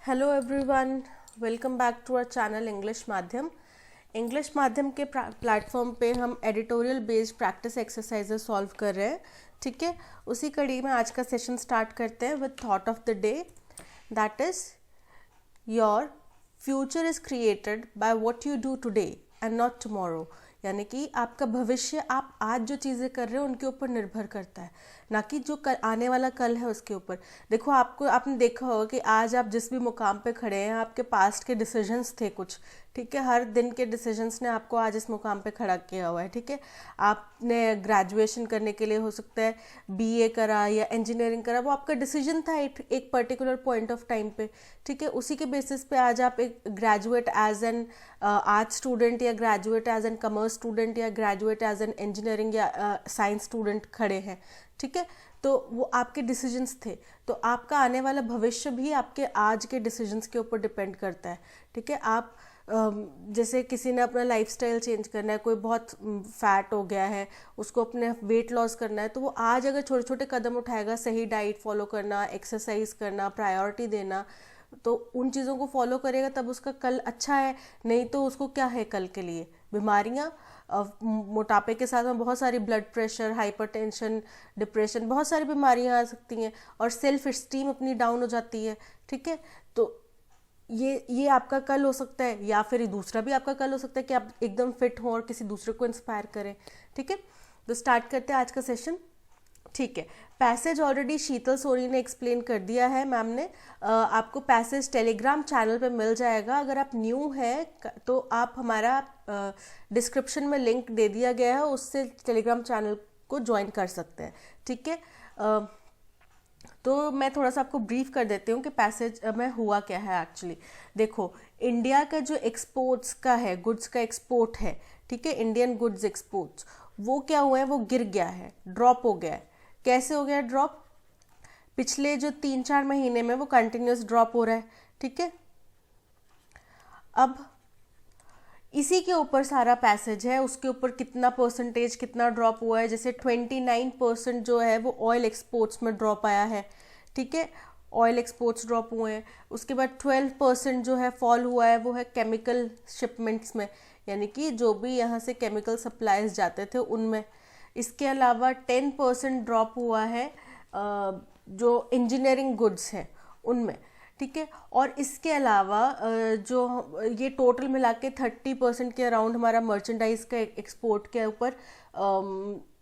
Hello everyone, welcome back to our channel English माध्यम। English माध्यम के प्लेटफॉर्म पे हम editorial based practice exercises solve कर रहे हैं। ठीक है, उसी कड़ी में आज का सेशन स्टार्ट करते हैं with thought of the day, that is your future is created by what you do today and not tomorrow. यानी कि आपका भविष्य आप आज जो चीज़ें कर रहे हो उनके ऊपर निर्भर करता है, ना कि जो आने वाला कल है उसके ऊपर। देखो, आपने देखा होगा कि आज आप जिस भी मुकाम पे खड़े हैं, आपके पास्ट के डिसीजंस थे कुछ। ठीक है, हर दिन के डिसीजंस ने आपको आज इस मुकाम पे खड़ा किया हुआ है। ठीक है, आपने ग्रेजुएशन करने के लिए हो सकता है बीए करा या इंजीनियरिंग करा, वो आपका डिसीजन था एक पर्टिकुलर पॉइंट ऑफ टाइम पे। ठीक है, उसी के बेसिस पे आज आप एक graduate as an art student या graduate as an commerce student या ग्रेजुएट एज एन इंजीनियरिंग या साइंस स्टूडेंट खड़े हैं। ठीक है, तो वो आपके डिसीजंस थे। तो आपका आने वाला भविष्य भी आपके आज के डिसीजंस के ऊपर डिपेंड करता है। ठीक है, आप जैसे किसी ने अपना लाइफस्टाइल चेंज करना है, कोई बहुत फैट हो गया है, उसको अपने वेट लॉस करना है, तो वो आज अगर छोटे छोटे कदम उठाएगा, सही डाइट फॉलो करना, एक्सरसाइज करना, प्रायोरिटी देना, तो उन चीज़ों को फॉलो करेगा, तब उसका कल अच्छा है। नहीं तो उसको क्या है कल के लिए? बीमारियाँ, मोटापे के साथ में बहुत सारी ब्लड प्रेशर, हाइपरटेंशन, डिप्रेशन, बहुत सारी बीमारियां आ सकती हैं और सेल्फ स्टीम अपनी डाउन हो जाती है। ठीक है, तो ये आपका कल हो सकता है, या फिर दूसरा भी आपका कल हो सकता है कि आप एकदम फिट हो और किसी दूसरे को इंस्पायर करें। ठीक है, तो स्टार्ट करते हैं आज का सेशन। ठीक है, पैसेज ऑलरेडी शीतल सोनी ने एक्सप्लेन कर दिया है, मैम ने। आपको पैसेज टेलीग्राम चैनल पे मिल जाएगा। अगर आप न्यू हैं तो आप हमारा डिस्क्रिप्शन में लिंक दे दिया गया है, उससे टेलीग्राम चैनल को ज्वाइन कर सकते हैं। ठीक है, तो मैं थोड़ा सा आपको ब्रीफ कर देती हूँ कि पैसेज में हुआ क्या है एक्चुअली। देखो, इंडिया का जो एक्सपोर्ट्स का है, गुड्स का एक्सपोर्ट है, ठीक है, इंडियन गुड्स एक्सपोर्ट्स, वो क्या हुआ है, वो गिर गया है, ड्रॉप हो गया है। कैसे हो गया ड्रॉप? पिछले जो 3-4 महीने में वो कंटिन्यूस ड्रॉप हो रहा है। ठीक है, अब इसी के ऊपर सारा पैसेज है, उसके ऊपर कितना परसेंटेज, कितना ड्रॉप हुआ है। जैसे 29% जो है वो ऑयल एक्सपोर्ट्स में ड्रॉप आया है। ठीक है, ऑयल एक्सपोर्ट्स ड्रॉप हुए हैं। उसके बाद 12% जो है फॉल हुआ है, वो है केमिकल शिपमेंट्स में, यानी कि जो भी यहाँ से केमिकल सप्लाईज जाते थे उनमें। इसके अलावा 10% ड्रॉप हुआ है जो इंजीनियरिंग गुड्स हैं उनमें। ठीक है, और इसके अलावा जो ये टोटल मिला के 30% के अराउंड हमारा मर्चेंडाइज का एक्सपोर्ट के ऊपर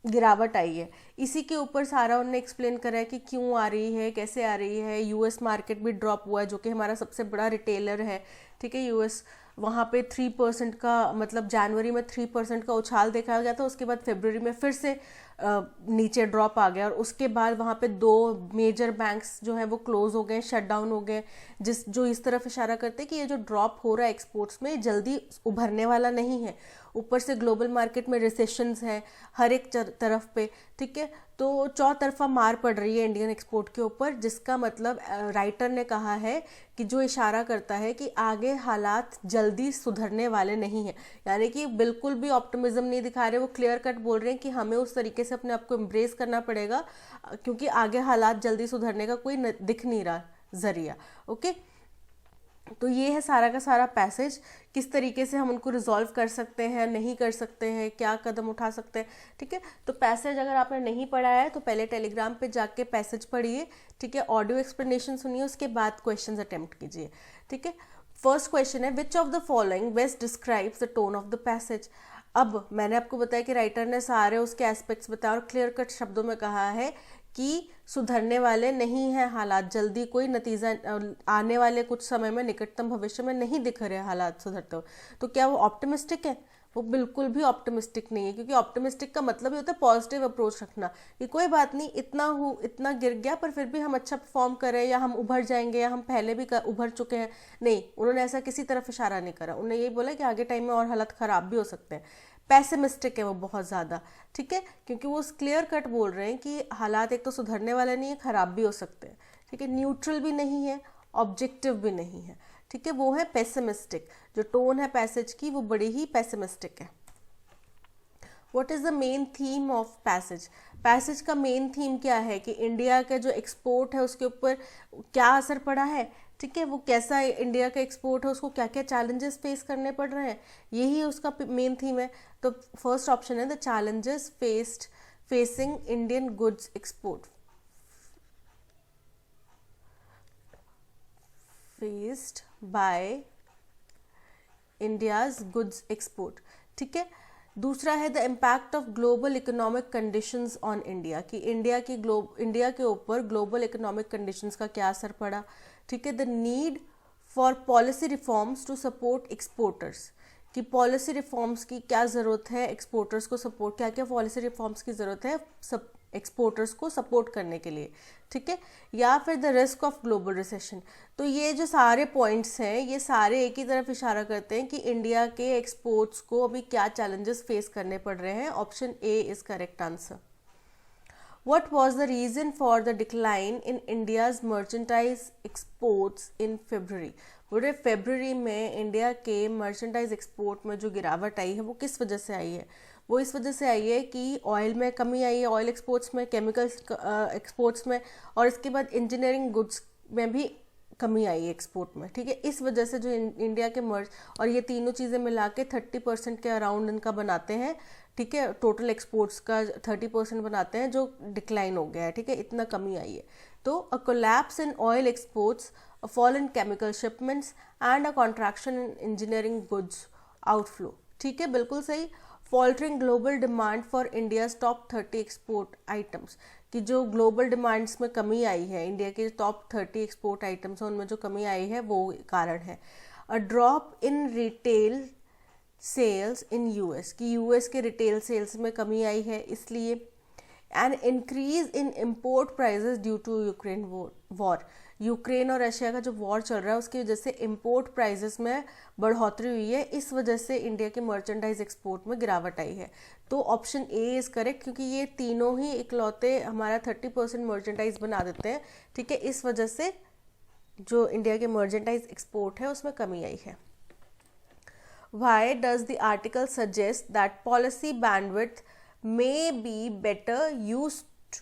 गिरावट आई है। इसी के ऊपर सारा उन्होंने एक्सप्लेन करा है कि क्यों आ रही है, कैसे आ रही है। यूएस मार्केट भी ड्रॉप हुआ है, जो कि हमारा सबसे बड़ा रिटेलर है। ठीक है, यूएस, वहाँ पे 3% का, मतलब जनवरी में 3% का उछाल देखा गया था। उसके बाद फरवरी में फिर से नीचे ड्रॉप आ गया, और उसके बाद वहाँ पे 2 मेजर बैंक्स जो है वो क्लोज हो गए, शट डाउन हो गए, जो इस तरफ इशारा करते हैं कि ये जो ड्रॉप हो रहा है एक्सपोर्ट्स में, जल्दी उभरने वाला नहीं है। ऊपर से ग्लोबल मार्केट में रिसेशंस हैं हर एक तरफ पे। ठीक है, तो चौतरफा मार पड़ रही है इंडियन एक्सपोर्ट के ऊपर, जिसका मतलब राइटर ने कहा है कि जो इशारा करता है कि आगे हालात जल्दी सुधरने वाले नहीं हैं। यानी कि बिल्कुल भी ऑप्टिमिज्म नहीं दिखा रहे, वो क्लियर कट बोल रहे हैं कि हमें उस तरीके से अपने आप को एम्ब्रेस करना पड़ेगा, क्योंकि आगे हालात जल्दी सुधरने का कोई दिख नहीं रहा जरिया। ओके, तो ये है सारा का सारा पैसेज। किस तरीके से हम उनको रिजॉल्व कर सकते हैं, नहीं कर सकते हैं, क्या कदम उठा सकते हैं। ठीक है, तो पैसेज अगर आपने नहीं पढ़ा है तो पहले टेलीग्राम पे जाके पैसेज पढ़िए। ठीक है, ऑडियो एक्सप्लेनेशन सुनिए, उसके बाद क्वेश्चंस अटेम्प्ट कीजिए। ठीक है, फर्स्ट क्वेश्चन है, विच of the following best describes the tone of the passage. अब मैंने आपको बताया कि राइटर ने सारे उसके एस्पेक्ट्स बताया और क्लियर कट शब्दों में कहा है कि सुधरने वाले नहीं हैं हालात, जल्दी कोई नतीजा आने वाले कुछ समय में, निकटतम भविष्य में नहीं दिख रहे हालात सुधरते हुए। तो क्या वो ऑप्टिमिस्टिक है? वो बिल्कुल भी ऑप्टिमिस्टिक नहीं है, क्योंकि ऑप्टिमिस्टिक का मतलब ही होता है पॉजिटिव अप्रोच रखना कि कोई बात नहीं, इतना गिर गया पर फिर भी हम अच्छा परफॉर्म करें, या हम उभर जाएंगे, या हम पहले भी उभर चुके हैं। नहीं, उन्होंने ऐसा किसी तरफ इशारा नहीं करा। उन्होंने यही बोला कि आगे टाइम में और हालात खराब भी हो सकते हैं। पैसिमिस्टिक है वो बहुत ज़्यादा। ठीक है, क्योंकि वो क्लियर कट बोल रहे हैं कि हालात एक तो सुधरने वाले नहीं है, ख़राब भी हो सकते हैं। ठीक है, न्यूट्रल भी नहीं है, ऑब्जेक्टिव भी नहीं है। ठीक है, वो है पेसिमिस्टिक। जो टोन है पैसेज की वो बड़ी ही पेसिमिस्टिक है। What is the main theme of passage? Passage का मेन थीम क्या है कि इंडिया का जो एक्सपोर्ट है उसके ऊपर क्या असर पड़ा है, ठीक है, वो कैसा इंडिया का एक्सपोर्ट है, उसको क्या क्या चैलेंजेस फेस करने पड़ रहे हैं, यही उसका मेन थीम है। तो फर्स्ट ऑप्शन है the challenges facing Indian goods export, faced by India's goods export, ठीक है। दूसरा है the impact of global economic conditions on India, कि इंडिया के ऊपर ग्लोबल इकोनॉमिक कंडीशंस का क्या असर पड़ा, ठीक है। The need for policy reforms to support exporters, कि पॉलिसी रिफॉर्म्स की क्या ज़रूरत है, एक्सपोर्टर्स को सपोर्ट, क्या क्या पॉलिसी रिफॉर्म्स की ज़रूरत है सब एक्सपोर्टर्स को सपोर्ट करने के लिए, ठीक है। या फिर the risk of global recession. तो ये जो सारे पॉइंट्स हैं ये सारे एक ही तरफ इशारा करते हैं कि इंडिया के एक्सपोर्ट्स को अभी क्या चैलेंजेस फेस करने पड़ रहे हैं। Option A is correct answer. What was the reason for the decline in India's merchandise exports in February? बोले फरवरी में इंडिया के मर्चेंडाइज एक्सपोर्ट में जो गिरावट आई है वो किस वजह से आई है? वो इस वजह से आई है कि ऑयल में कमी आई है, ऑयल एक्सपोर्ट्स में, केमिकल्स एक्सपोर्ट्स में, और इसके बाद इंजीनियरिंग गुड्स में भी कमी आई है एक्सपोर्ट में, ठीक है। इस वजह से जो इंडिया के मर्च और ये तीनों चीज़ें मिला के 30% के अराउंड इनका बनाते हैं, ठीक है, टोटल एक्सपोर्ट्स का 30% बनाते हैं, जो डिक्लाइन हो गया है, ठीक है, इतना कमी आई है। तो a collapse in oil exports, a fall in chemical shipments and a contraction in engineering goods outflow, ठीक है, बिल्कुल सही। Faltering global demand for India's top 30 export items, कि जो ग्लोबल डिमांड्स में कमी आई है, इंडिया के टॉप 30 एक्सपोर्ट आइटम्स हैं उनमें जो कमी आई है वो कारण है। A drop in retail sales in US, कि यूएस के रिटेल सेल्स में कमी आई है इसलिए। An increase in import prices due to Ukraine war, Ukraine और रशिया का जो वॉर चल रहा है उसकी वजह से इम्पोर्ट प्राइजेस में बढ़ोतरी हुई है, इस वजह से इंडिया के मर्चेंडाइज एक्सपोर्ट में गिरावट आई है। तो ऑप्शन ए इज करेक्ट, क्योंकि ये तीनों ही इकलौते हमारा 30% मर्चेंडाइज बना देते हैं, ठीक है, इस वजह से जो इंडिया के मर्चेंडाइज एक्सपोर्ट है उसमें कमी आई है। Why does the article suggest that policy bandwidth may be better used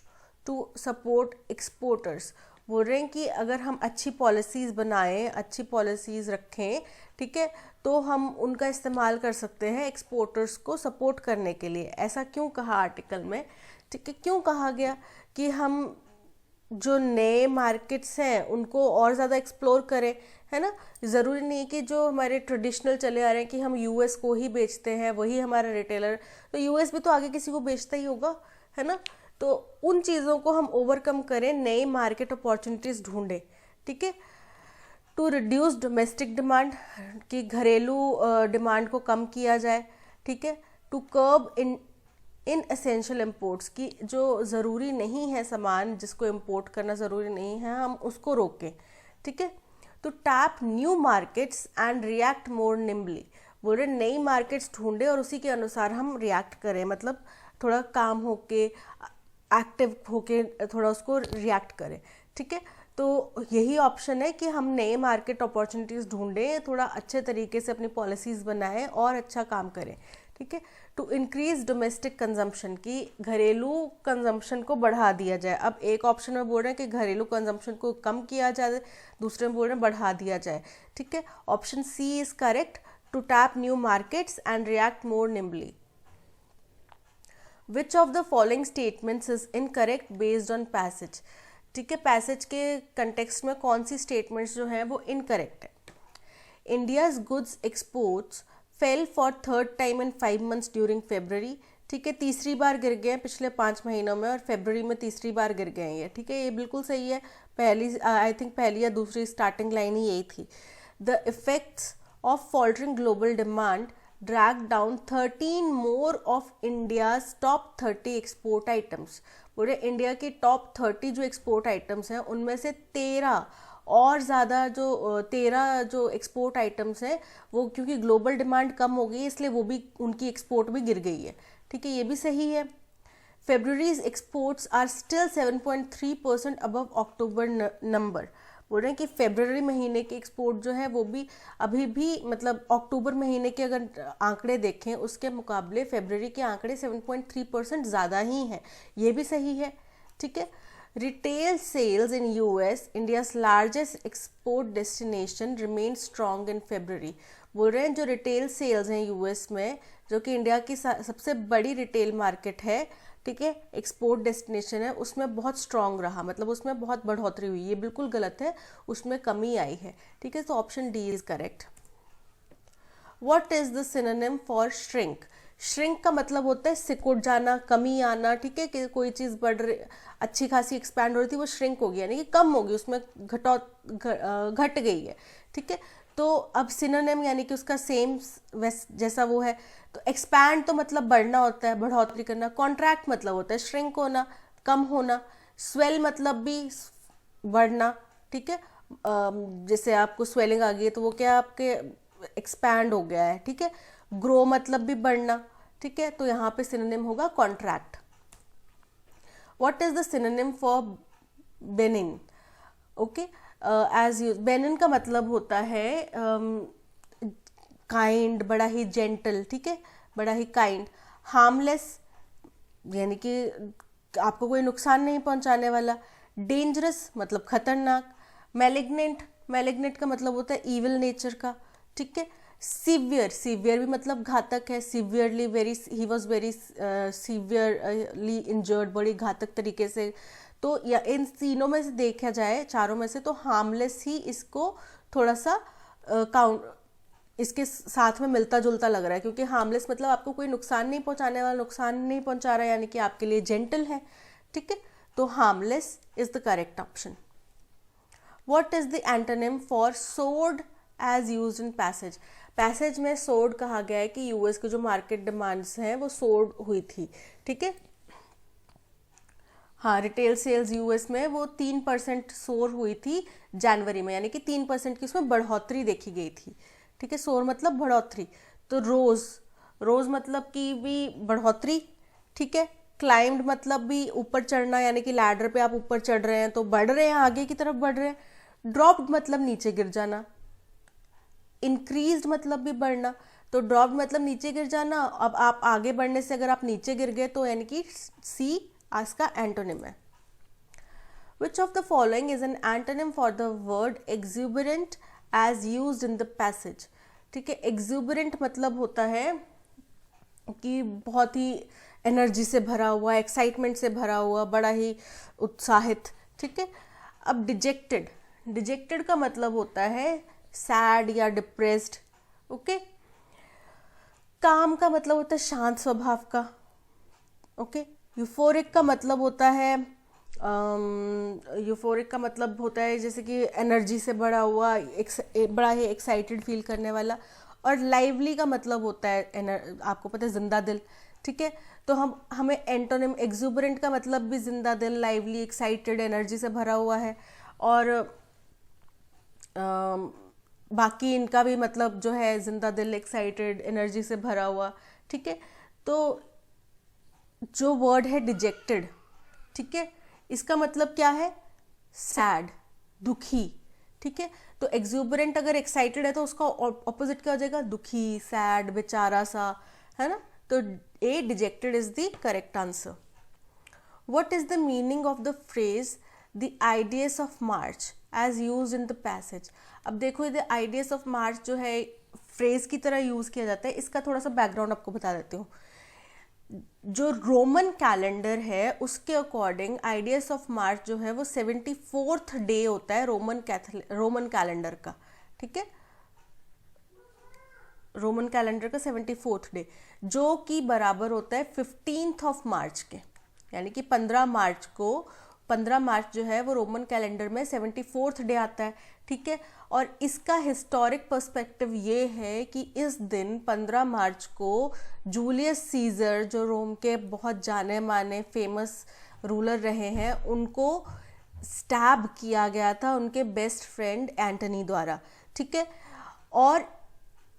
to support exporters? बोल रहे हैं कि अगर हम अच्छी पॉलिसीज़ बनाएं, अच्छी पॉलिसीज़ रखें, ठीक है, तो हम उनका इस्तेमाल कर सकते हैं एक्सपोर्टर्स को सपोर्ट करने के लिए। ऐसा क्यों कहा आर्टिकल में, ठीक है, क्यों कहा गया कि हम जो नए मार्केट्स हैं उनको और ज़्यादा एक्सप्लोर करें, है ना। ज़रूरी नहीं कि जो हमारे ट्रेडिशनल चले आ रहे हैं कि हम यूएस को ही बेचते हैं, वही हमारा रिटेलर, तो यूएस भी तो आगे किसी को बेचता ही होगा, है ना। तो उन चीज़ों को हम ओवरकम करें, नई मार्केट अपॉर्चुनिटीज़ ढूंढें, ठीक है। टू रिड्यूस डोमेस्टिक डिमांड, कि घरेलू डिमांड को कम किया जाए, ठीक है। To curb in essential imports, की जो ज़रूरी नहीं है सामान जिसको इम्पोर्ट करना ज़रूरी नहीं है हम उसको रोकें, ठीक है। To tap new markets and react more nimbly, बोल रहे नई मार्केट्स ढूंढे और उसी के अनुसार हम रिएक्ट करें, मतलब थोड़ा काम होके एक्टिव होके थोड़ा उसको रिएक्ट करें, ठीक है। तो यही ऑप्शन है कि हम नए मार्केट अपॉर्चुनिटीज़ ढूंढें, थोड़ा अच्छे तरीके से अपनी पॉलिसीज़ बनाएं और अच्छा काम करें, ठीक है। टू इंक्रीज डोमेस्टिक कंजम्पशन, की घरेलू कंजम्पशन को बढ़ा दिया जाए। अब एक ऑप्शन में बोल रहे हैं कि घरेलू कंजम्पशन को कम किया जाए, दूसरे में बोल रहे हैं बढ़ा दिया जाए, ठीक है। Option C is correct, to tap new markets and react more nimbly. Which of the following statements is incorrect based on passage, ठीक है, पैसेज के कंटेक्स्ट में कौन सी स्टेटमेंट्स जो हैं वो इनकरेक्ट है। India's goods exports fail for third time in 5 months during February, ठीक है, तीसरी बार गिर गए हैं पिछले 5 महीनों में और फेब्रवरी में तीसरी बार गिर गए हैं ये, ठीक है, ये बिल्कुल सही है। पहली आई थिंक पहली या दूसरी स्टार्टिंग लाइन ही यही थी। The effects of faltering global demand drag down 13 more of India's top 30 export items, बोले इंडिया की टॉप 30 जो एक्सपोर्ट आइटम्स हैं उनमें से 13 और ज़्यादा जो 13 जो एक्सपोर्ट आइटम्स हैं वो क्योंकि ग्लोबल डिमांड कम हो गई इसलिए वो भी उनकी एक्सपोर्ट भी गिर गई है, ठीक है, ये भी सही है। February's exports are still 7.3% above October number, बोल रहे हैं कि फेब्रुवरी महीने के एक्सपोर्ट जो है वो भी अभी भी मतलब अक्टूबर महीने के अगर आंकड़े देखें उसके मुकाबले फेब्रुवरी के आंकड़े 7.3% ज़्यादा ही हैं, ये भी सही है। ठीक है। Retail sales in US, India's largest export destination, remain strong in February. बोल रहे हैं जो रिटेल सेल्स हैं यूएस में, जो कि इंडिया की सबसे बड़ी रिटेल मार्केट है, ठीक है, एक्सपोर्ट डेस्टिनेशन है, उसमें बहुत स्ट्रांग रहा, मतलब उसमें बहुत बढ़ोतरी हुई। ये बिल्कुल गलत है, उसमें कमी आई है। ठीक है, तो option D is correct. What is the synonym for shrink? Shrink का मतलब होता है सिकुड़ जाना, कमी आना। ठीक है, कि कोई चीज़ बढ़ रही, अच्छी खासी एक्सपैंड हो रही थी, वो श्रिंक हो गई, यानी कि कम हो गई, उसमें घट गई है। ठीक है, तो अब सिनोनिम यानी कि उसका सेम जैसा वो है, तो एक्सपैंड तो मतलब बढ़ना होता है, बढ़ोतरी करना। कॉन्ट्रैक्ट मतलब होता है श्रिंक होना, कम होना। स्वेल मतलब भी बढ़ना। ठीक है, जैसे आपको स्वेलिंग आ गई है तो वो क्या आपके एक्सपैंड हो गया है। ठीक है, ग्रो मतलब भी बढ़ना। ठीक है, तो यहाँ पे सिनोनिम होगा contract. What is the synonym for benign? Okay, as you, benign का मतलब होता है काइंड, बड़ा ही जेंटल। ठीक है, बड़ा ही काइंड। हार्मलेस यानी कि आपको कोई नुकसान नहीं पहुंचाने वाला। डेंजरस मतलब खतरनाक। मैलिग्नेंट, मैलिग्नेंट का मतलब होता है ईविल नेचर का। ठीक है। सीवियर, सीवियर भी मतलब घातक है। Severely, very, he was very severely injured, बड़ी घातक तरीके से। तो या इन तीनों में से देखा जाए, चारों में से, तो हार्मलेस ही इसको थोड़ा सा काउंट इसके साथ में मिलता जुलता लग रहा है, क्योंकि हार्मलेस मतलब आपको कोई नुकसान नहीं पहुंचाने वाला, नुकसान नहीं पहुंचा रहा है, यानी कि आपके लिए जेंटल है। ठीक है, तो harmless is the correct option. What is the antonym for sword as used in passage? Passage में सोर्ड कहा गया है कि यूएस के जो मार्केट डिमांड्स हैं वो सोर्ड हुई थी। ठीक है, हाँ, रिटेल सेल्स यूएस में वो 3% सोर हुई थी जनवरी में, यानी कि 3% की उसमें बढ़ोतरी देखी गई थी। ठीक है, सोर मतलब बढ़ोतरी। तो रोज, रोज मतलब कि भी बढ़ोतरी। ठीक है, क्लाइम्ड मतलब भी ऊपर चढ़ना, यानी कि लैडर पे आप ऊपर चढ़ रहे हैं तो बढ़ रहे हैं, आगे की तरफ बढ़ रहे हैं। ड्रॉप्ड मतलब नीचे गिर जाना। इंक्रीज्ड मतलब भी बढ़ना। तो ड्रॉप्ड मतलब नीचे गिर जाना। अब आप आगे बढ़ने से अगर आप नीचे गिर गए तो यानी कि सी इसका एंटोनिम है। Which of the following is an antonym for the word exuberant as used in the passage? ठीक है, exuberant मतलब होता है कि बहुत ही एनर्जी से भरा हुआ, एक्साइटमेंट से भरा हुआ, बड़ा ही उत्साहित। ठीक है, अब डिजेक्टेड, डिजेक्टेड का मतलब होता है सैड या डिप्रेस्ड। ओके, काम का मतलब होता है शांत स्वभाव का। ओके, यूफोरिक का मतलब होता है यूफोरिक का मतलब होता है जैसे कि एनर्जी से भरा हुआ, बड़ा ही एक्साइटेड फील करने वाला। और लाइवली का मतलब होता है आपको पता है जिंदा दिल। ठीक है, तो हमें एंटोनिम एक्सूबरेंट का मतलब भी जिंदा दिल, लाइवली, एक्साइटेड, एनर्जी से भरा हुआ है। और बाकी इनका भी मतलब जो है जिंदा दिल, एक्साइटेड, एनर्जी से भरा हुआ। ठीक है, तो जो वर्ड है डिजेक्टेड, ठीक है, इसका मतलब क्या है? सैड, दुखी। ठीक है, तो एक्सूबरेंट अगर एक्साइटेड है तो उसका ऑपोजिट क्या हो जाएगा? दुखी, सैड, बेचारा सा, है ना। तो A, dejected is the correct answer. What is the meaning of the phrase the ides of March as used in the passage? अब देखो, द आइडियस ऑफ मार्च जो है फ्रेज की तरह यूज किया जाता है। इसका थोड़ा सा बैकग्राउंड आपको बता देती हूँ। जो रोमन कैलेंडर है उसके अकॉर्डिंग आइडियस ऑफ मार्च जो है वो 74th डे होता है रोमन कैलेंडर का। ठीक है, रोमन कैलेंडर का 74th डे, जो कि बराबर होता है 15th ऑफ मार्च के, यानी कि 15 मार्च को, 15 मार्च जो है वो रोमन कैलेंडर में 74th डे आता है। ठीक है, और इसका हिस्टोरिक पर्सपेक्टिव ये है कि इस दिन 15 मार्च को जूलियस सीजर, जो रोम के बहुत जाने माने फेमस रूलर रहे हैं, उनको स्टैब किया गया था उनके बेस्ट फ्रेंड एंटनी द्वारा। ठीक है, और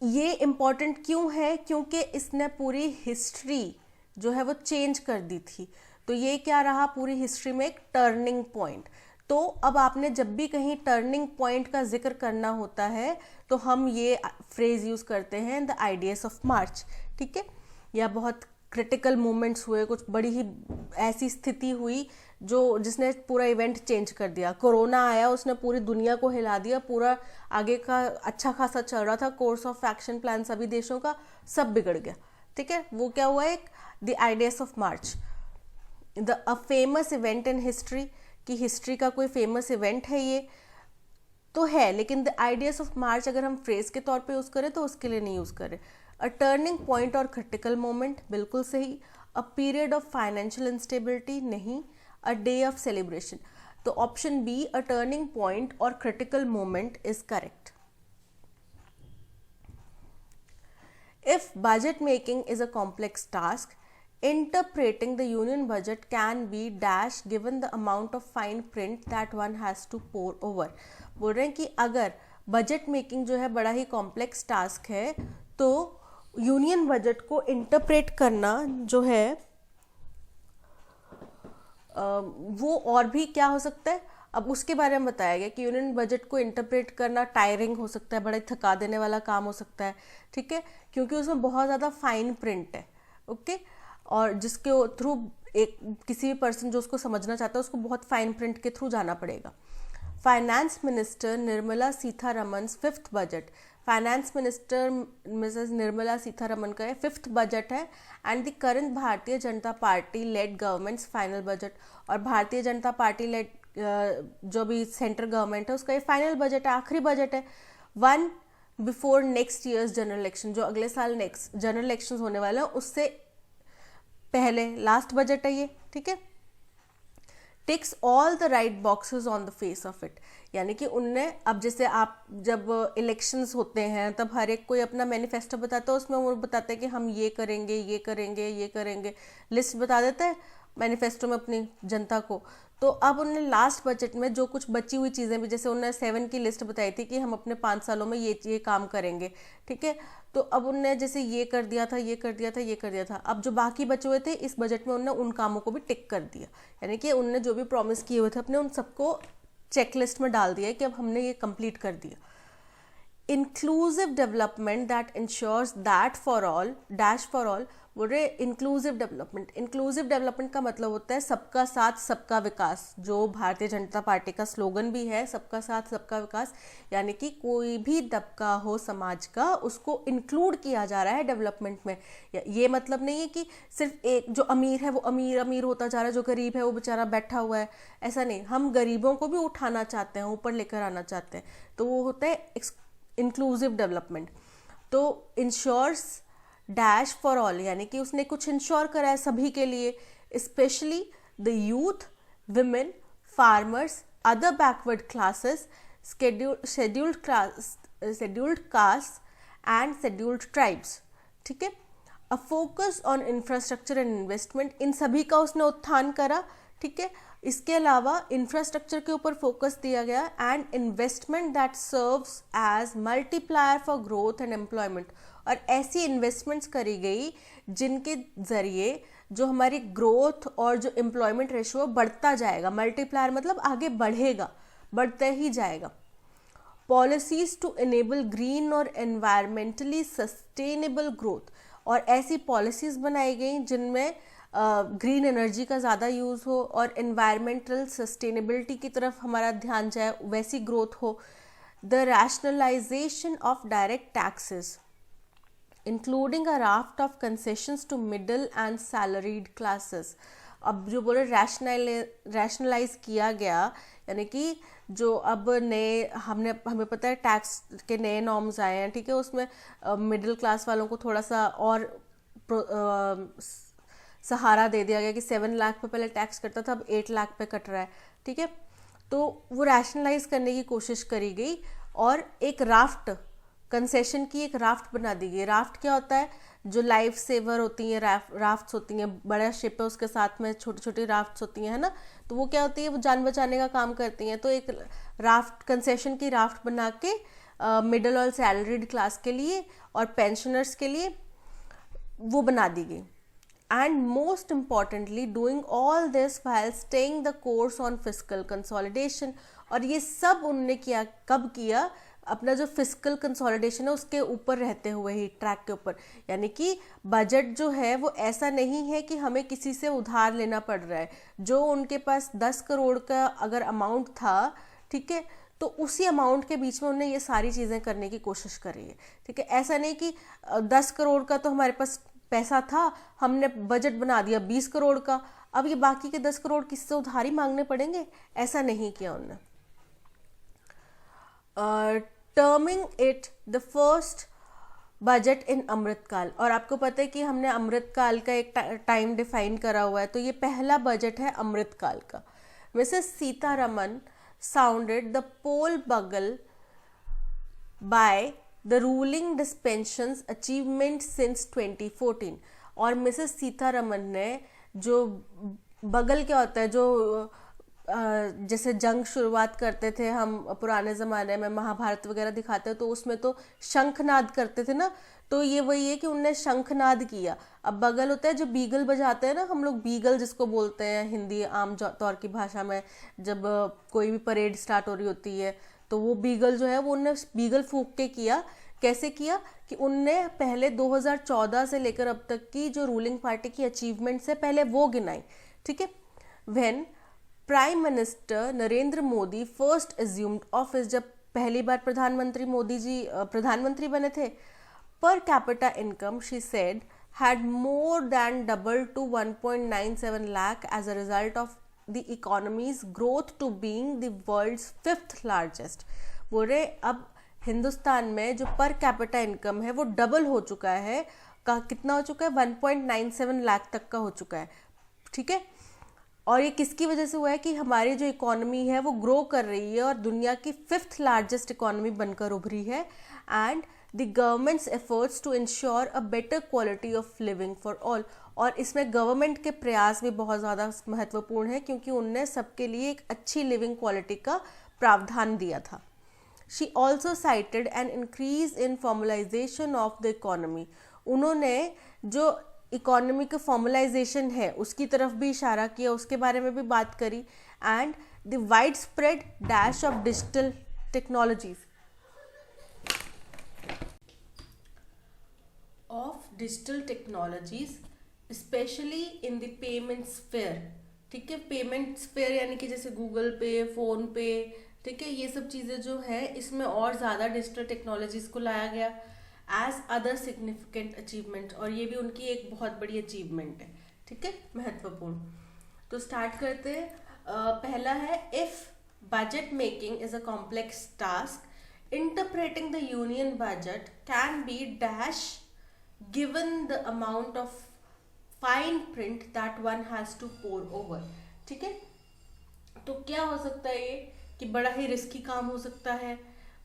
ये इम्पॉर्टेंट क्यों है? क्योंकि इसने पूरी हिस्ट्री जो है वो चेंज कर दी थी। तो ये क्या रहा पूरी हिस्ट्री में? एक टर्निंग पॉइंट। तो अब आपने जब भी कहीं टर्निंग पॉइंट का जिक्र करना होता है तो हम ये फ्रेज यूज करते हैं, द आइडियस ऑफ मार्च, ठीक है। या बहुत क्रिटिकल मोमेंट्स हुए, कुछ बड़ी ही ऐसी स्थिति हुई जिसने पूरा इवेंट चेंज कर दिया। कोरोना आया, उसने पूरी दुनिया को हिला दिया, पूरा आगे का अच्छा खासा चल रहा था कोर्स ऑफ एक्शन प्लान सभी देशों का, सब बिगड़ गया, ठीक है। वो क्या हुआ, एक the ides of March, a famous event in history, कि हिस्ट्री का कोई फेमस इवेंट है ये तो है, लेकिन द आइडियस ऑफ मार्च अगर हम फ्रेज के तौर पे यूज करें तो उसके लिए नहीं यूज करें। A turning point or critical moment, बिल्कुल सही। A period of financial instability, नहीं। अ डे ऑफ सेलिब्रेशन, तो option B, a turning point or critical moment is correct. If budget making is a complex task, interpreting the union budget can be dash given the amount of fine print that one has to pour over। बोल रहे हैं कि अगर budget making जो है बड़ा ही complex task है तो यूनियन बजट को इंटरप्रेट करना जो है वो और भी क्या हो सकता है। अब उसके बारे में बताया गया कि यूनियन बजट को इंटरप्रेट करना टायरिंग हो सकता है, बड़ा थका देने वाला काम हो सकता है, ठीक है, क्योंकि उसमें बहुत ज़्यादा फाइन प्रिंट है, ओके। और जिसके थ्रू एक किसी भी पर्सन जो उसको समझना चाहता है उसको बहुत फाइन प्रिंट के थ्रू जाना पड़ेगा। Finance minister Nirmala Sitharaman fifth budget, finance minister Mrs Nirmala Sitharaman का ये फिफ्थ बजट है and the current Bharatiya Janata Party led government's final budget. और भारतीय जनता पार्टी लेड जो भी सेंट्रल गवर्नमेंट है उसका ये फाइनल बजट है, आखिरी बजट है, one before next year's general election, जो अगले साल नेक्स्ट जनरल इलेक्शन होने वाले हैं उससे पहले लास्ट बजट है ये, ठीक है। Ticks all the right boxes on the face of it, यानी कि उनने, अब जैसे आप जब इलेक्शंस होते हैं तब हर एक कोई अपना मैनिफेस्टो बताता है, उसमें वो बताते हैं कि हम ये करेंगे ये करेंगे ये करेंगे, लिस्ट बता देते हैं मैनिफेस्टो में अपनी जनता को। तो अब उन्होंने लास्ट बजट में जो कुछ बची हुई चीज़ें भी, जैसे उन्होंने 7 की लिस्ट बताई थी कि हम अपने 5 सालों में ये काम करेंगे, ठीक है। तो अब उनने जैसे ये कर दिया था, ये कर दिया था, ये कर दिया था, अब जो बाकी बचे हुए थे इस बजट में उन्होंने उन कामों को भी टिक कर दिया, यानी कि उनने जो भी प्रॉमिस किए हुए थे अपने उन सबको चेकलिस्ट में डाल दिया कि अब हमने ये कंप्लीट कर दिया। Inclusive development that ensures that for all dash for all, बोल रहे इंक्लूसिव डेवलपमेंट। इंक्लूसिव डेवलपमेंट का मतलब होता है सबका साथ सबका विकास, जो भारतीय जनता पार्टी का स्लोगन भी है, सबका साथ सबका विकास, यानी कि कोई भी तबका हो समाज का उसको इंक्लूड किया जा रहा है डेवलपमेंट में। ये मतलब नहीं है कि सिर्फ एक जो अमीर है वो अमीर अमीर होता जा रहा है, जो गरीब है वो बेचारा बैठा हुआ है, ऐसा नहीं। हम गरीबों को भी उठाना चाहते हैं, ऊपर लेकर आना चाहते हैं, तो वो होता है इंक्लूसिव डेवलपमेंट। तो इंश्योर्स डैश फॉर ऑल, यानी कि उसने कुछ इंश्योर करा है सभी के लिए, specially the youth, women, farmers, other backward classes, scheduled caste and scheduled tribes, ठीक है। A focus on infrastructure and investment, इन सभी का उसने उत्थान करा, ठीक है। इसके अलावा इंफ्रास्ट्रक्चर के ऊपर फोकस दिया गया and investment that serves as multiplier for growth and employment, और ऐसी इन्वेस्टमेंट्स करी गई जिनके ज़रिए जो हमारी ग्रोथ और जो एम्प्लॉयमेंट रेशियो बढ़ता जाएगा। मल्टीप्लायर मतलब आगे बढ़ेगा, बढ़ता ही जाएगा। पॉलिसीज टू इनेबल ग्रीन और एनवायरमेंटली सस्टेनेबल ग्रोथ, और ऐसी पॉलिसीज़ बनाई गई जिनमें ग्रीन एनर्जी का ज़्यादा यूज़ हो और एनवायरमेंटल सस्टेनेबिलिटी की तरफ हमारा ध्यान जाए, वैसी ग्रोथ हो। The rationalisation of direct taxes including a raft of concessions to middle and salaried classes. अब जो बोले रैशनलाइज किया गया, यानी कि जो अब नए हमें पता है टैक्स के नए नॉर्म्स आए हैं, ठीक है, उसमें मिडिल क्लास वालों को थोड़ा सा और सहारा दे दिया गया कि 7 लाख पे पहले टैक्स कटता था, अब 8 लाख पे कट रहा है, ठीक है। तो वो रैशनलाइज करने की कोशिश करी गई और एक राफ्ट, कंसेशन की एक राफ्ट बना दी गई। राफ्ट क्या होता है, जो लाइफ सेवर होती हैं, राफ्ट्स होती हैं, बड़ा शिप है उसके साथ में छोटी छोटी राफ्ट्स होती हैं, है ना, तो वो क्या होती है, वो जान बचाने का काम करती हैं। तो एक राफ्ट, कंसेशन की राफ्ट बना के मिडिल और सैलरीड क्लास के लिए और पेंशनर्स के लिए वो बना दी गई। and most importantly doing all this while staying the course on fiscal consolidation। और ये सब उनने किया, कब किया? अपना जो फिस्कल कंसोलिडेशन है उसके ऊपर रहते हुए ही, ट्रैक के ऊपर। यानी कि बजट जो है वो ऐसा नहीं है कि हमें किसी से उधार लेना पड़ रहा है। जो उनके पास 10 करोड़ का अगर अमाउंट था, ठीक है, तो उसी अमाउंट के बीच में उन्होंने ये सारी चीज़ें करने की कोशिश करी है। ठीक है, ऐसा नहीं कि 10 करोड़ का तो हमारे पास पैसा था, हमने बजट बना दिया 20 करोड़ का, अब ये बाकी के 10 करोड़ किससे उधारी मांगने पड़ेंगे, ऐसा नहीं किया उन्होंने। Terming it the first budget in Amritkaal. और आपको पता है कि हमने अमृतकाल का एक टाइम डिफाइन करा हुआ है, तो ये पहला बजट है अमृतकाल का। Mrs Sitharaman sounded the poll bugle by the ruling dispensations achievement since 2014। और मिसेस सीतारमन ने जो बगल क्या होता है, जो जैसे जंग शुरुआत करते थे हम पुराने ज़माने में, महाभारत वगैरह दिखाते हैं तो उसमें तो शंखनाद करते थे ना, तो ये वही है कि उनने शंखनाद किया। अब बगल होता है जो बीगल बजाते हैं ना, हम लोग बीगल जिसको बोलते हैं हिंदी आम तौर की भाषा में, जब कोई भी परेड स्टार्ट हो रही होती है तो वो बीगल जो है वो उनने बीगल फूंक के किया। कैसे किया कि उनने पहले 2014 से लेकर अब तक की जो रूलिंग पार्टी की अचीवमेंट्स है पहले वो गिनाई। ठीक है, when prime minister Narendra Modi first assumed office, जब पहली बार प्रधानमंत्री मोदी जी प्रधानमंत्री बने थे, per capita income she said had more than double to 1.97 lakh as a result of the economy's growth to being the world's 5th largest. बोले अब हिंदुस्तान में जो पर कैपिटा इनकम है वो डबल हो चुका है, का कितना हो चुका है, 1.97 लाख तक का हो चुका है। ठीक है, और ये किसकी वजह से हुआ है कि हमारी जो इकोनॉमी है वो ग्रो कर रही है और दुनिया की 5th लार्जेस्ट इकोनॉमी बनकर उभरी है। And the government's efforts to ensure a better quality of living for all. और इसमें गवर्नमेंट के प्रयास भी बहुत ज़्यादा महत्वपूर्ण है क्योंकि उनने सबके लिए एक अच्छी लिविंग क्वालिटी का प्रावधान दिया था। She also cited an increase in formalisation of the economy. उन्होंने जो इकोनॉमी का फॉर्मलाइजेशन है उसकी तरफ भी इशारा किया, उसके बारे में भी बात करी। And the wide spread dash of digital technologies specially in the payment sphere. ठीक है, पेमेंट स्फेयर यानी कि जैसे गूगल पे, फोन पे, ठीक है, ये सब चीज़ें जो है इसमें और ज़्यादा डिजिटल टेक्नोलॉजीज को लाया गया एज अदर सिग्निफिकेंट अचीवमेंट। और ये भी उनकी एक बहुत बड़ी अचीवमेंट है। ठीक है, महत्वपूर्ण। तो स्टार्ट करते हैं। पहला है, if budget making is a complex task, interpreting the union budget can be dash given the amount of fine print that one has to pore over. ठीक है, तो क्या हो सकता है ये कि बड़ा ही रिस्की काम हो सकता है,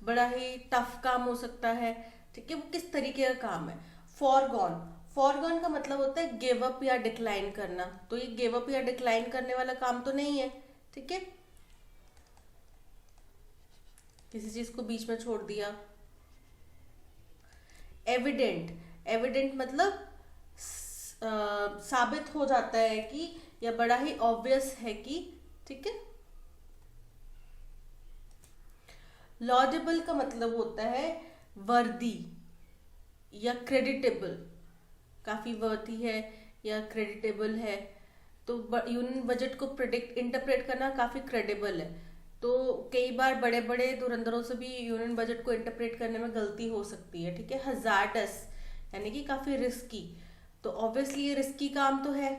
बड़ा ही टफ काम हो सकता है। ठीक है, वो किस तरीके का काम है? फॉरगॉन, फॉरगॉन का मतलब होता है गिव अप या डिक्लाइन करना। तो ये गिव अप या डिक्लाइन करने वाला काम तो नहीं है। ठीक है, किसी चीज को बीच में छोड़ दिया। एविडेंट, एविडेंट मतलब साबित हो जाता है कि, या बड़ा ही ऑब्वियस है कि। ठीक है, लॉजेबल का मतलब होता है वर्दी या क्रेडिटेबल, काफी वर्दी है या क्रेडिटेबल है। तो यूनियन बजट को इंटरप्रेट करना काफी क्रेडिबल है। तो कई बार बड़े बड़े धुरंधरों से भी यूनियन बजट को इंटरप्रेट करने में गलती हो सकती है। ठीक है, हजार्डस यानी कि काफी रिस्की, तो ऑब्वियसली ये रिस्की काम तो है।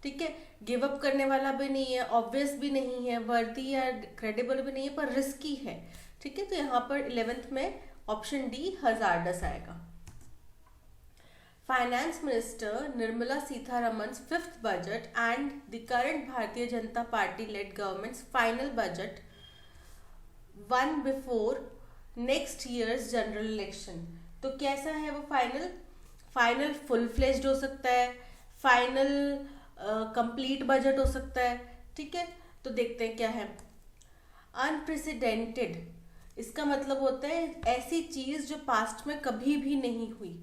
ठीक है, गिव अप करने वाला भी नहीं है, ऑब्वियस भी नहीं है, वर्दी या क्रेडिबल भी नहीं है, पर रिस्की है। ठीक है, तो यहाँ पर 11th में ऑप्शन डी हजार्डस आएगा। Finance minister Nirmala Sitharaman 5th budget and the current Bharatiya Janata Party led government's final budget one before next year's general election. तो कैसा है वो फाइनल? फाइनल फुल फ्लेज्ड हो सकता है, फाइनल कंप्लीट बजट हो सकता है। ठीक है, तो देखते हैं क्या है। अनप्रेसिडेंटेड, इसका मतलब होता है ऐसी चीज जो पास्ट में कभी भी नहीं हुई।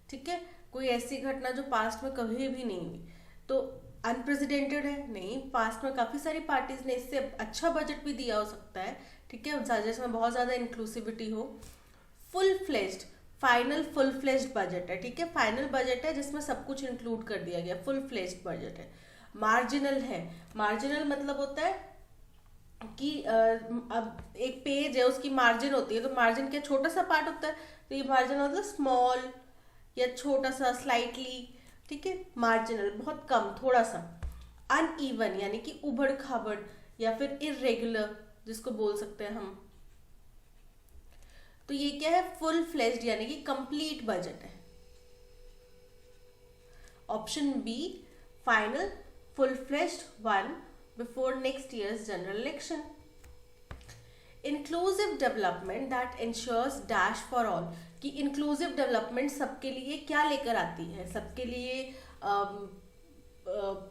ठीक है, कोई ऐसी घटना जो पास्ट में कभी भी नहीं हुई। तो अनप्रेसिडेंटेड है नहीं, पास्ट में काफ़ी सारी पार्टीज ने इससे अच्छा बजट भी दिया हो सकता है, ठीक है, जिसमें बहुत ज़्यादा इंक्लूसिविटी हो। Full fledged, final full fledged budget है, ठीक है, फाइनल बजट है जिसमें सब कुछ इंक्लूड कर दिया गया, फुल फ्लेज्ड बजट है। मार्जिनल है, मार्जिनल मतलब होता है कि अब एक पेज है उसकी मार्जिन होती है, तो मार्जिन क्या छोटा सा पार्ट होता है, तो ये मार्जिन मतलब स्मॉल या छोटा सा, स्लाइटली, ठीक है, मार्जिनल बहुत कम, थोड़ा सा। अनइवन यानी कि उबड़ खाबड़ या फिर इरेगुलर जिसको बोल सकते हैं हम। तो ये क्या है, फुल फ्लेज्ड यानी कि कंप्लीट बजट है। Option B, final full fledged one before next year's general election. Inclusive development that ensures dash for all, कि इंक्लूसिव डेवलपमेंट सबके लिए क्या लेकर आती है, सबके लिए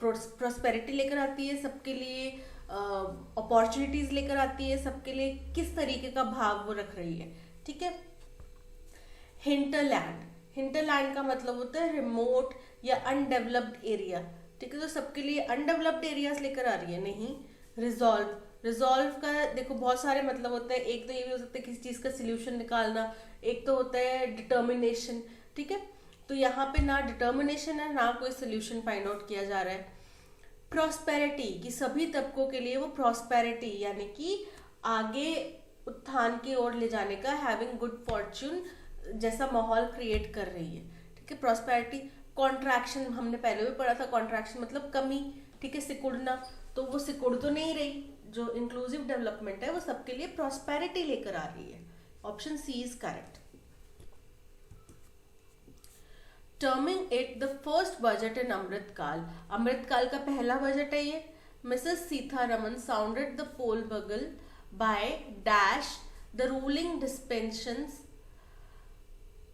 प्रोस्पेरिटी लेकर आती है, सबके लिए अपॉर्चुनिटीज लेकर आती है, सबके लिए किस तरीके का भाव वो रख रही है, ठीक है। हिंटरलैंड, हिंटरलैंड का मतलब होता है रिमोट या अनडेवलप्ड एरिया, ठीक है, तो सबके लिए अनडेवलप्ड एरियाज लेकर आ रही है, नहीं। रिजॉल्व, रिजॉल्व का देखो बहुत सारे मतलब होते हैं, एक तो ये भी हो सकता है किसी चीज का सिल्यूशन निकालना, एक तो होता है डिटर्मिनेशन, ठीक है, तो यहाँ पे ना डिटर्मिनेशन है ना कोई सोल्यूशन फाइंड आउट किया जा रहा है। प्रॉस्पेरिटी, कि सभी तबकों के लिए वो प्रॉस्पेरिटी यानी कि आगे उत्थान की ओर ले जाने का, हैविंग गुड फॉर्च्यून जैसा माहौल क्रिएट कर रही है, ठीक है, प्रॉस्पेरिटी। कॉन्ट्रैक्शन हमने पहले भी पढ़ा था, कॉन्ट्रैक्शन मतलब कमी, ठीक है, सिकुड़ना, तो वो सिकुड़ तो नहीं रही, जो इंक्लूसिव डेवलपमेंट है वो सबके लिए प्रॉस्पेरिटी लेकर आ रही है। Option C is correct. Terming it the first budget in Amritkaal, Amritkaal का पहला बजट है ये। Mrs Sitharaman sounded the poll bugle by dash the ruling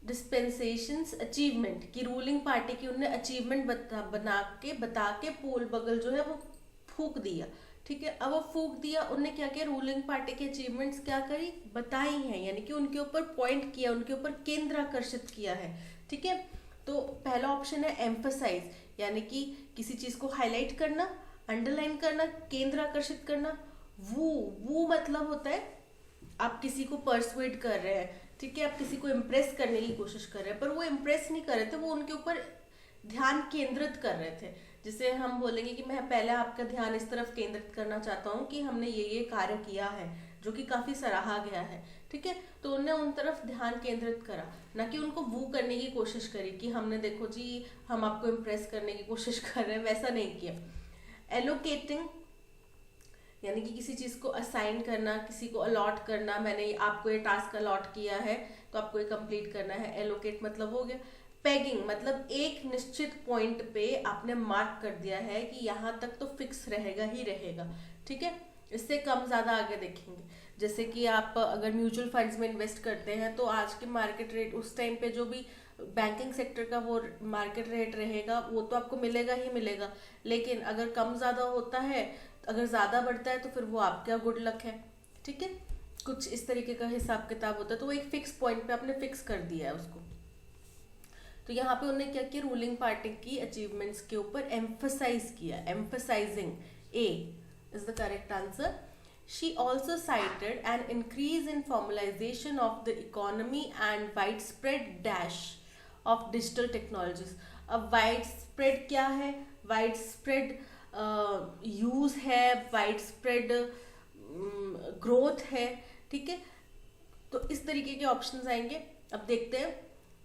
dispensations achievement, की रूलिंग पार्टी की उन्होंने अचीवमेंट बता के पोल बगल जो है वो फूक दिया, ठीक है। अब वो फूक दिया, उन्होंने क्या किया, रूलिंग पार्टी के अचीवमेंट्स क्या करी, बताई हैं, यानी कि उनके ऊपर पॉइंट किया, उनके ऊपर केंद्र आकर्षित किया है, ठीक है। तो पहला ऑप्शन है एम्फसाइज, यानी कि किसी चीज को हाईलाइट करना, अंडरलाइन करना, केंद्र आकर्षित करना। वो मतलब होता है आप किसी को परसुएड कर रहे हैं, ठीक है, आप किसी को इम्प्रेस करने की कोशिश कर रहे हैं, पर वो इम्प्रेस नहीं कर रहे थे, वो उनके ऊपर ध्यान केंद्रित कर रहे थे। जिसे हम बोलेंगे कि मैं पहले आपका ध्यान इस तरफ केंद्रित करना चाहता हूँ कि हमने ये कार्य किया है जो कि काफी सराहा गया है, ठीक है, तो उन्हें उन तरफ ध्यान केंद्रित करा, ना कि उनको वू करने की कोशिश करी कि हमने देखो जी हम आपको इम्प्रेस करने की कोशिश कर रहे हैं, वैसा नहीं किया। एलोकेटिंग यानी कि किसी चीज को असाइन करना, किसी को अलॉट करना, मैंने आपको ये टास्क अलॉट किया है तो आपको ये कंप्लीट करना है, एलोकेट मतलब हो गया। पेगिंग मतलब एक निश्चित पॉइंट पे आपने मार्क कर दिया है कि यहाँ तक तो फिक्स रहेगा ही रहेगा, ठीक है, इससे कम ज्यादा आगे देखेंगे। जैसे कि आप अगर म्यूचुअल फंड्स में इन्वेस्ट करते हैं तो आज के मार्केट रेट उस टाइम पे जो भी बैंकिंग सेक्टर का वो मार्केट रेट रहेगा वो तो आपको मिलेगा ही मिलेगा, लेकिन अगर कम ज्यादा होता है, अगर ज्यादा बढ़ता है तो फिर वो आपका गुड लक है, ठीक है, कुछ इस तरीके का हिसाब किताब होता है। तो वो एक फिक्स पॉइंट पे आपने फिक्स कर दिया है उसको। तो यहाँ पे उन्होंने क्या किया, रूलिंग पार्टी की अचीवमेंट्स के ऊपर एम्फसाइज किया, emphasising, A is the correct answer. She also cited an increase in formalization of the economy and widespread dash of digital technologies. अब widespread क्या है, widespread यूज है, widespread ग्रोथ है, ठीक है, तो इस तरीके के ऑप्शंस आएंगे। अब देखते हैं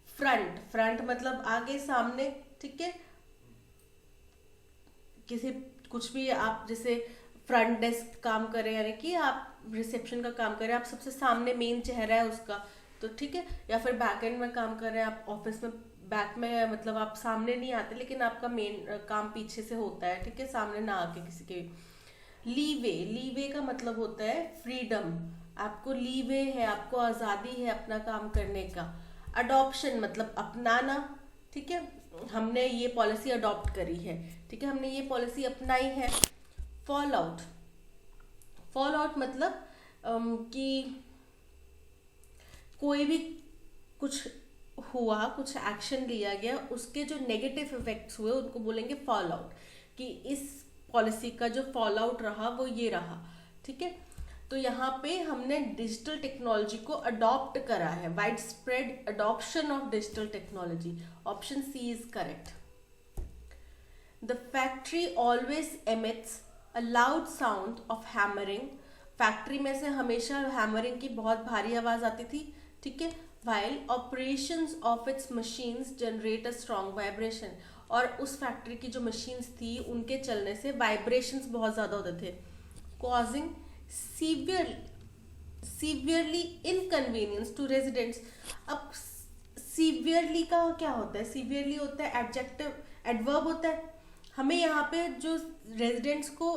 फ्रंट, फ्रंट मतलब आगे सामने, ठीक है, किसी कुछ भी आप जैसे फ्रंट डेस्क काम करें यानी कि आप रिसेप्शन का काम करें, आप सबसे सामने मेन चेहरा है उसका, तो ठीक है, या फिर बैक एंड में काम कर रहे हैं आप ऑफिस में, बैक में मतलब आप सामने नहीं आते लेकिन आपका मेन काम पीछे से होता है, ठीक है, सामने ना आके किसी के। लीवे, लीवे का मतलब होता है फ्रीडम, आपको लीवे है, आपको आज़ादी है अपना काम करने का। अडॉप्शन मतलब अपनाना, ठीक है, हमने ये पॉलिसी अडॉप्ट करी है, ठीक है, हमने ये पॉलिसी अपनाई है। फॉल आउट, फॉल आउट मतलब कि कोई भी कुछ हुआ, कुछ एक्शन लिया गया, उसके जो नेगेटिव इफेक्ट्स हुए उनको बोलेंगे फॉल आउट, कि इस पॉलिसी का जो फॉल आउट रहा वो ये रहा। ठीक है, तो यहाँ पे हमने डिजिटल टेक्नोलॉजी को अडॉप्ट करा है, wide spread adoption of digital technology. Option C is correct. The factory always emits a loud sound of hammering. Factory में से हमेशा हैमरिंग की बहुत भारी आवाज आती थी। ठीक है, while operations of its machines generate a strong vibration। और उस फैक्ट्री की जो मशीन्स थी उनके चलने से वाइब्रेशंस बहुत ज़्यादा होते थे, causing severely inconvenience to residents। अब सीवियरली का क्या होता है? सीवियरली होता है एडजेक्टिव, एडवर्ब होता है। हमें यहाँ पे जो रेजिडेंट्स को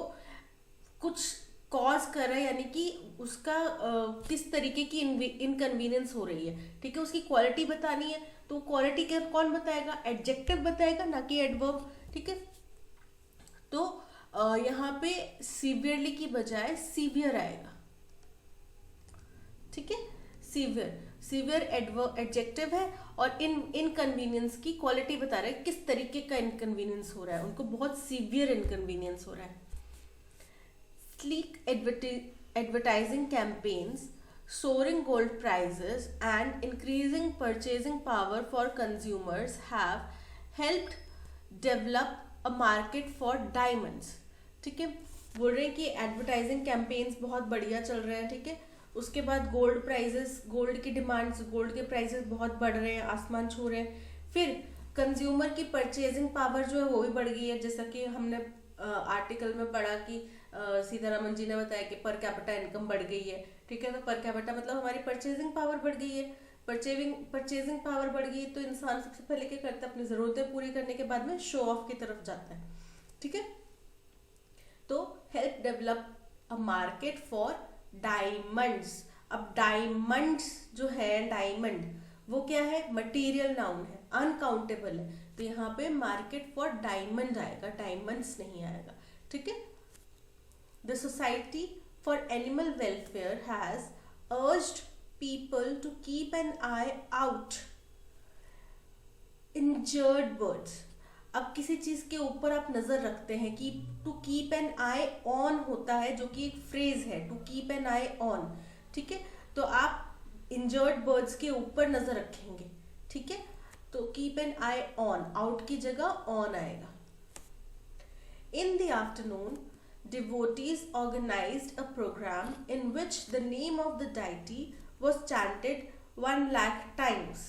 कुछ कॉज कर रहा है, यानी कि उसका किस तरीके की इनकन्वीनियंस हो रही है। ठीक है, उसकी क्वालिटी बतानी है, तो क्वालिटी का कौन बताएगा? एडजेक्टिव बताएगा, ना कि एडवर्ब। ठीक है, तो यहाँ पे सीवियरली की बजाय सीवियर आएगा। ठीक है, सीवियर एडजेक्टिव है और इनकन्वीनियंस की क्वालिटी बता रहा है, किस तरीके का इनकन्वीनियंस हो रहा है, उनको बहुत सीवियर इनकन्वीनियंस हो रहा है। Sleek advertising campaigns, soaring gold prices, and increasing purchasing power for consumers have helped develop a market for diamonds। ठीक है, बोल रहे हैं कि एडवर्टाइजिंग कैंपेन्स बहुत बढ़िया चल रहे हैं। ठीक है, उसके बाद गोल्ड प्राइजेस, गोल्ड की डिमांड्स, गोल्ड के प्राइजेस बहुत बढ़ रहे हैं, आसमान छू रहे हैं। फिर कंज्यूमर की परचेजिंग पावर जो है वो भी बढ़ गई है, जैसा कि हमने आर्टिकल में पढ़ा कि सीतारमन जी ने बताया कि पर कैपिटा इनकम बढ़ गई है। ठीक है, तो पर कैपिटा मतलब हमारी परचेजिंग पावर बढ़ गई है। परचेजिंग पावर बढ़ गई तो इंसान सबसे पहले क्या करता है? अपनी जरूरतें पूरी करने के बाद में शो ऑफ की तरफ जाता है। ठीक है, तो help develop a market for diamonds. अब डायमंड्स जो है, डायमंड वो क्या है? मटीरियल नाउन है, अनकाउंटेबल है, तो यहाँ पे मार्केट फॉर डायमंड आएगा, डायमंड्स नहीं आएगा। ठीक है, The Society for Animal Welfare has urged people to keep an eye out injured birds। अब किसी चीज के ऊपर आप नजर रखते हैं कि to keep an eye on होता है, जो कि एक फ्रेज है, to keep an eye on. ठीक है, तो आप इंजर्ड बर्ड्स के ऊपर नजर रखेंगे। ठीक है, तो keep an eye on, out की जगह ऑन आएगा। In the afternoon, devotees organized a program in which the name of the deity was chanted 1 lakh times।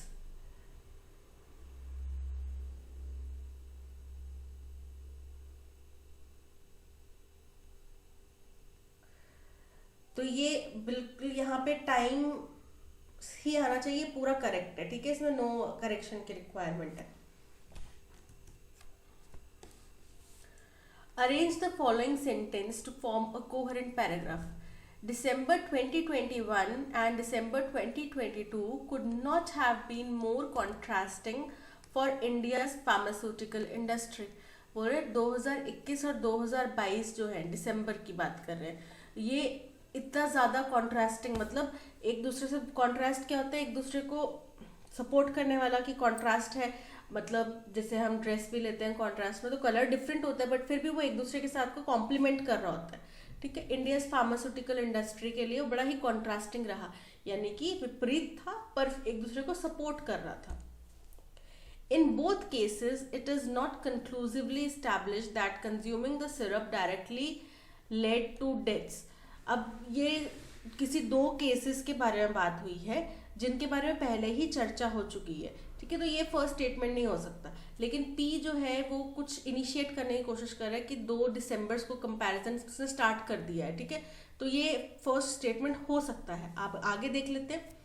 तो ये बिल्कुल यहाँ पे टाइम ही आना चाहिए, पूरा करेक्ट है। ठीक है, इसमें नो करेक्शन की रिक्वायरमेंट है। Arrange the following sentence to form a coherent paragraph. December 2021 and December 2022 could not have been more contrasting for India's pharmaceutical industry। बोल रहे 2021 और 2022 जो है, दिसंबर की बात कर रहे हैं, ये इतना ज़्यादा कॉन्ट्रास्टिंग, मतलब एक दूसरे से कॉन्ट्रास्ट क्या होता है? एक दूसरे को सपोर्ट करने वाला की कॉन्ट्रास्ट है। मतलब जैसे हम ड्रेस भी लेते हैं कॉन्ट्रास्ट में, तो कलर डिफरेंट होता है बट फिर भी वो एक दूसरे के साथ को कॉम्प्लीमेंट कर रहा होता है। ठीक है, इंडिया फार्मास्यूटिकल इंडस्ट्री के लिए वो बड़ा ही कॉन्ट्रास्टिंग रहा, यानी कि विपरीत था पर एक दूसरे को सपोर्ट कर रहा था। In both cases, it is not conclusively established that consuming the syrup directly led to deaths। अब ये किसी दो केसेस के बारे में बात हुई है जिनके बारे में पहले ही चर्चा हो चुकी है। ठीक है, तो ये फर्स्ट स्टेटमेंट नहीं हो सकता, लेकिन पी जो है वो कुछ इनिशिएट करने की कोशिश कर रहा है कि 2 दिसंबर को कंपैरिजन से स्टार्ट कर दिया है। ठीक है, तो ये फर्स्ट स्टेटमेंट हो सकता है। आप आगे देख लेते हैं।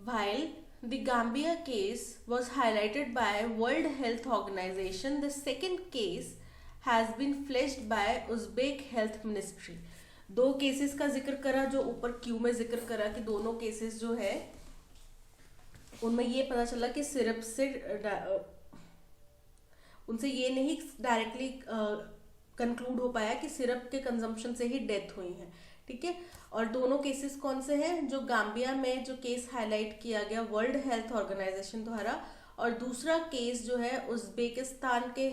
While the Gambia case was highlighted by World Health Organization, the second case has been fleshed by Uzbek Health Ministry। दो केसेस का जिक्र करा, जो ऊपर क्यू में जिक्र करा कि दोनों केसेस जो है उनमें ये पता चला कि सिरप से उनसे ये नहीं डायरेक्टली कंक्लूड हो पाया कि सिरप के कंजम्पशन से ही डेथ हुई है। ठीक है। और दोनों केसेस कौन से हैं? जो गाम्बिया में जो केस हाईलाइट किया गया वर्ल्ड हेल्थ ऑर्गेनाइजेशन द्वारा, और दूसरा केस जो है उज्बेकिस्तान के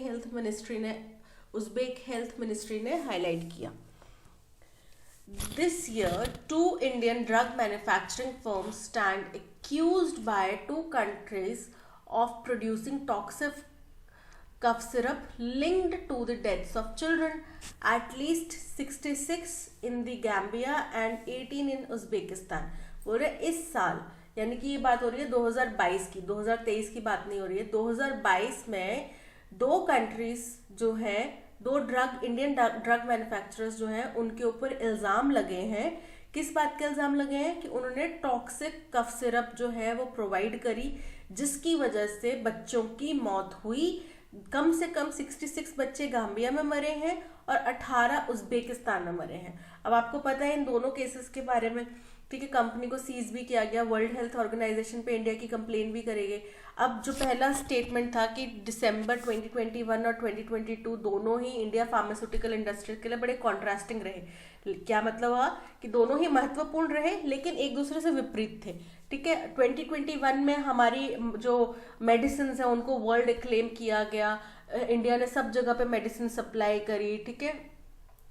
उज्बेक हेल्थ मिनिस्ट्री ने हाईलाइट किया। This year, two Indian drug manufacturing firms stand accused by two countries of producing toxic cough syrup linked to the deaths of children, at least 66 in the Gambia and 18 in Uzbekistan। बोल रहे इस साल, यानी कि ये बात हो रही है 2022 की, 2023 की बात नहीं हो रही है। 2022 में दो कंट्रीज जो है, दो इंडियन ड्रग मैन्युफैक्चरर्स जो हैं उनके ऊपर इल्ज़ाम लगे हैं। किस बात के इल्ज़ाम लगे हैं? कि उन्होंने टॉक्सिक कफ सिरप जो है वो प्रोवाइड करी, जिसकी वजह से बच्चों की मौत हुई। कम से कम 66 बच्चे गाम्बिया में मरे हैं और 18 उज्बेकिस्तान में मरे हैं। अब आपको पता है इन दोनों केसेस के बारे में, ठीक है। कंपनी को सीज भी किया गया, वर्ल्ड हेल्थ ऑर्गेनाइजेशन पे इंडिया की कंप्लेन भी करेंगे। अब जो पहला स्टेटमेंट था कि दिसंबर 2021 और 2022 दोनों ही इंडिया फार्मास्यूटिकल इंडस्ट्री के लिए बड़े कॉन्ट्रास्टिंग रहे। क्या मतलब हुआ? कि दोनों ही महत्वपूर्ण रहे लेकिन एक दूसरे से विपरीत थे, ठीक है। 2021 में हमारी जो मेडिसिन है उनको वर्ल्ड एक्लेम किया गया, इंडिया ने सब जगह पे मेडिसिन सप्लाई करी, ठीक है,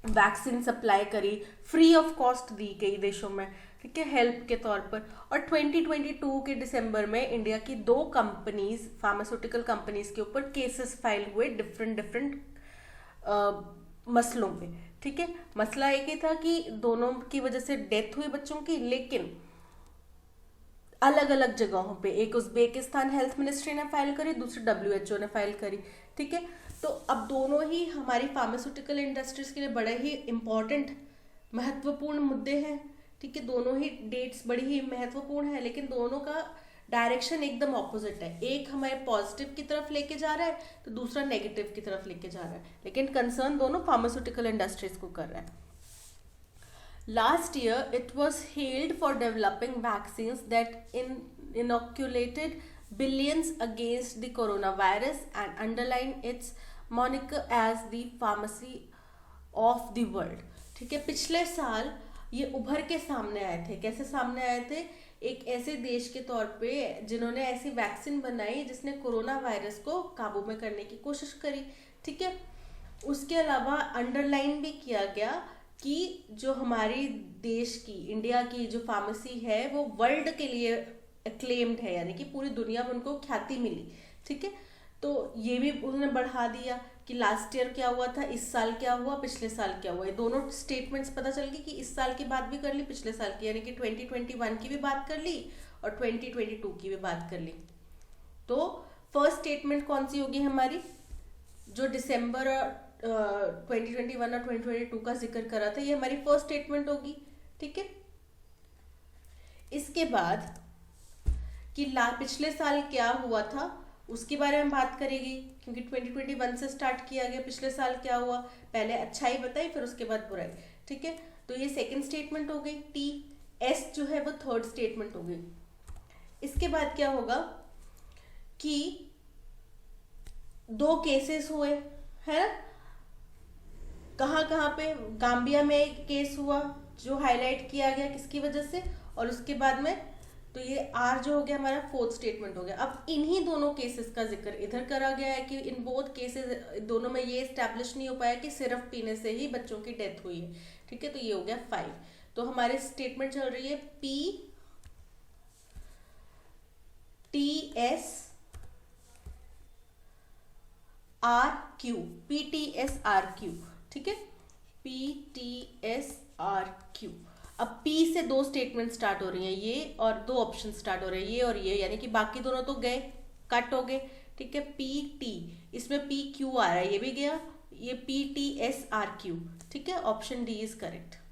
वैक्सीन सप्लाई करी, फ्री ऑफ कॉस्ट दी गई देशों में, ठीक है, हेल्प के तौर पर। और 2022 के दिसंबर में इंडिया की दो कंपनीज, फार्मास्यूटिकल कंपनीज के ऊपर केसेस फाइल हुए डिफरेंट मसलों पे, ठीक है। मसला एक ही था कि दोनों की वजह से डेथ हुई बच्चों की, लेकिन अलग अलग जगहों पे। एक उज्बेकिस्तान हेल्थ मिनिस्ट्री ने फाइल करी, दूसरी WHO ने फाइल करी, ठीक है। तो अब दोनों ही हमारी फार्मास्यूटिकल इंडस्ट्रीज के लिए बड़े ही इंपॉर्टेंट महत्वपूर्ण मुद्दे हैं, ठीक है। दोनों ही डेट्स बड़ी ही महत्वपूर्ण है, लेकिन दोनों का डायरेक्शन एकदम ऑपोजिट है। एक हमारे पॉजिटिव की तरफ लेके जा रहा है तो दूसरा नेगेटिव की तरफ लेके जा रहा है, लेकिन कंसर्न दोनों फार्मास्यूटिकल इंडस्ट्रीज को कर रहा है। Last year, it was hailed for developing vaccines that inoculated billions against the coronavirus and underlined its moniker as the pharmacy of the world। ठीक है, पिछले साल ये उभर के सामने आए थे। कैसे सामने आए थे? एक ऐसे देश के तौर पे जिन्होंने ऐसी वैक्सीन बनाई जिसने कोरोना वायरस को काबू में करने की कोशिश करी, ठीक है। उसके अलावा अंडरलाइन भी किया गया कि जो हमारी देश की, इंडिया की जो फार्मेसी है वो वर्ल्ड के लिए एक्लेम्ड है, यानी कि पूरी दुनिया में उनको ख्याति मिली, ठीक है। तो ये भी उन्होंने बढ़ा दिया कि लास्ट ईयर क्या हुआ था, इस साल क्या हुआ, पिछले साल क्या हुआ। ये दोनों स्टेटमेंट्स पता चल गई कि इस साल की बात भी कर ली, पिछले साल की, यानी कि 2021 की भी बात कर ली और 2022 की भी बात कर ली। तो फर्स्ट स्टेटमेंट कौन सी होगी हमारी? जो दिसंबर 2021 और 2022 का जिक्र करा था, ये हमारी फर्स्ट स्टेटमेंट होगी, ठीक है। इसके बाद कि पिछले साल क्या हुआ था उसके बारे में बात करेगी, क्योंकि 2021 से स्टार्ट किया गया। पिछले साल क्या हुआ, पहले अच्छाई बताई फिर उसके बाद बुराई, ठीक है। तो ये सेकंड स्टेटमेंट हो गई। TS जो है वो थर्ड स्टेटमेंट हो गई। इसके बाद क्या होगा कि दो केसेस हुए है, कहाँ पे? गाम्बिया में एक केस हुआ जो हाईलाइट किया गया किसकी वजह से, और उसके बाद में तो ये R जो हो गया हमारा फोर्थ स्टेटमेंट हो गया। अब इन्हीं दोनों केसेस का जिक्र इधर करा गया है कि इन बोथ केसेस दोनों में ये एस्टैब्लिश नहीं हो पाया कि सिर्फ पीने से ही बच्चों की डेथ हुई है, ठीक है। तो ये हो गया 5। तो हमारे स्टेटमेंट चल रही है PTSRQ, ठीक है, PTSRQ। अब P से दो स्टेटमेंट स्टार्ट हो रही हैं, ये और दो ऑप्शन स्टार्ट हो रहे हैं, ये और ये, यानी कि बाकी दोनों तो गए, कट हो गए, ठीक है। PT, इसमें PQ आ रहा है, ये भी गया, ये PTSRQ, ठीक है। Option D is correct.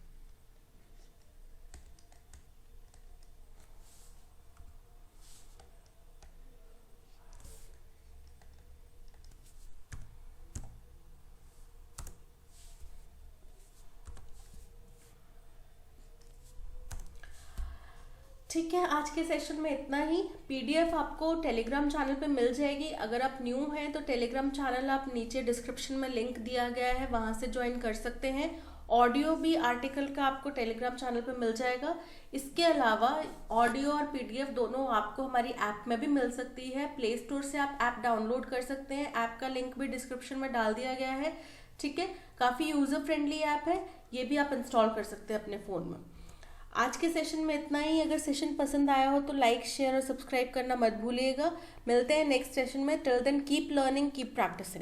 ठीक है, आज के सेशन में इतना ही। PDF आपको टेलीग्राम चैनल पे मिल जाएगी। अगर आप न्यू हैं तो टेलीग्राम चैनल आप नीचे डिस्क्रिप्शन में लिंक दिया गया है, वहाँ से ज्वाइन कर सकते हैं। ऑडियो भी आर्टिकल का आपको टेलीग्राम चैनल पे मिल जाएगा। इसके अलावा ऑडियो और पीडीएफ दोनों आपको हमारी ऐप में भी मिल सकती है। प्ले स्टोर से आप ऐप डाउनलोड कर सकते हैं, ऐप का लिंक भी डिस्क्रिप्शन में डाल दिया गया है। ठीक है, काफ़ी यूज़र फ्रेंडली ऐप है, ये भी आप इंस्टॉल कर सकते हैं अपने फ़ोन में। आज के सेशन में इतना ही। अगर सेशन पसंद आया हो तो लाइक, शेयर और सब्सक्राइब करना मत भूलिएगा। मिलते हैं नेक्स्ट सेशन में। Till then keep learning, keep practising.